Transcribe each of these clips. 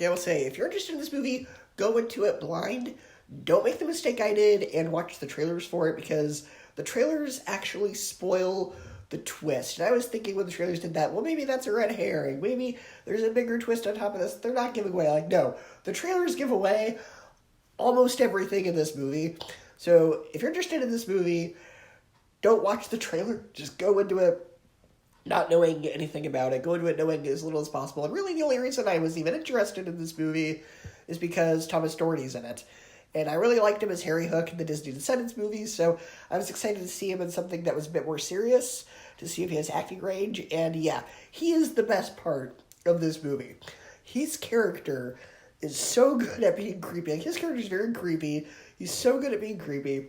Okay, I will say, if you're interested in this movie, go into it blind. Don't make the mistake I did and watch the trailers for it, because the trailers actually spoil the twist. And I was thinking when the trailers did that, well, maybe that's a red herring. Maybe there's a bigger twist on top of this. They're not giving away. Like, no, the trailers give away almost everything in this movie. So if you're interested in this movie, don't watch the trailer. Just go into it not knowing anything about it. Go into it knowing as little as possible. And really the only reason I was even interested in this movie is because Thomas Doherty's in it. And I really liked him as Harry Hook in the Disney Descendants movies, so I was excited to see him in something that was a bit more serious, to see if he has acting range. And yeah, he is the best part of this movie. His character is so good at being creepy. Like, his character is very creepy. He's so good at being creepy.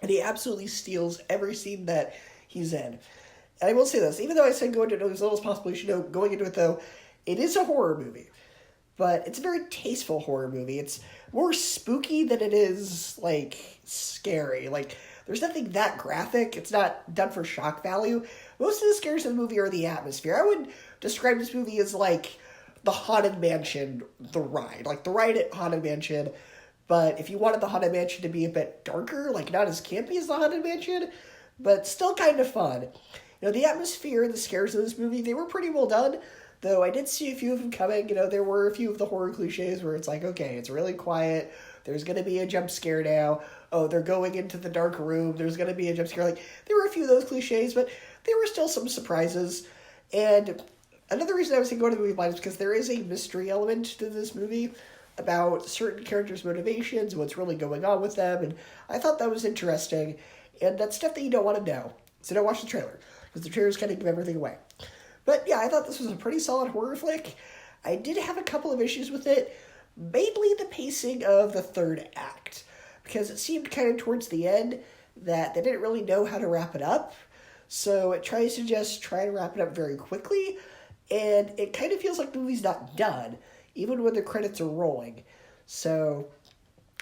And he absolutely steals every scene that he's in. And I will say this, even though I said go into it as little as possible, you should know going into it, though, it is a horror movie. But it's a very tasteful horror movie. It's more spooky than it is, like, scary. Like, there's nothing that graphic. It's not done for shock value. Most of the scares in the movie are the atmosphere. I would describe this movie as, like, the Haunted Mansion, the ride. Like, the ride at Haunted Mansion. But if you wanted the Haunted Mansion to be a bit darker, like, not as campy as the Haunted Mansion, but still kind of fun. You know, the atmosphere and the scares of this movie, they were pretty well done. Though I did see a few of them coming. You know, there were a few of the horror cliches where it's like, okay, it's really quiet. There's going to be a jump scare now. Oh, they're going into the dark room. There's going to be a jump scare. Like, there were a few of those cliches, but there were still some surprises. And another reason I was going to go to the movie blind is because there is a mystery element to this movie about certain characters' motivations, what's really going on with them. And I thought that was interesting. And that's stuff that you don't want to know. So don't watch the trailer, because the trailers kind of give everything away. But yeah, I thought this was a pretty solid horror flick. I did have a couple of issues with it, mainly the pacing of the third act, because it seemed kind of towards the end that they didn't really know how to wrap it up. So it tries to just try to wrap it up very quickly, and it kind of feels like the movie's not done, even when the credits are rolling. So,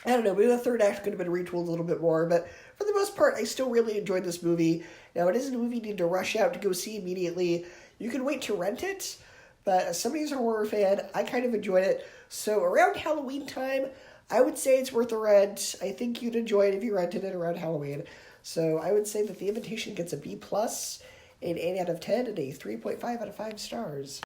I don't know, maybe the third act could have been retooled a little bit more, but for the most part, I still really enjoyed this movie. Now, it isn't a movie you need to rush out to go see immediately. You can wait to rent it, but as somebody who's a horror fan, I kind of enjoyed it. So around Halloween time, I would say it's worth a rent. I think you'd enjoy it if you rented it around Halloween. So I would say that The Invitation gets a B+, an 8 out of 10, and a 3.5 out of 5 stars.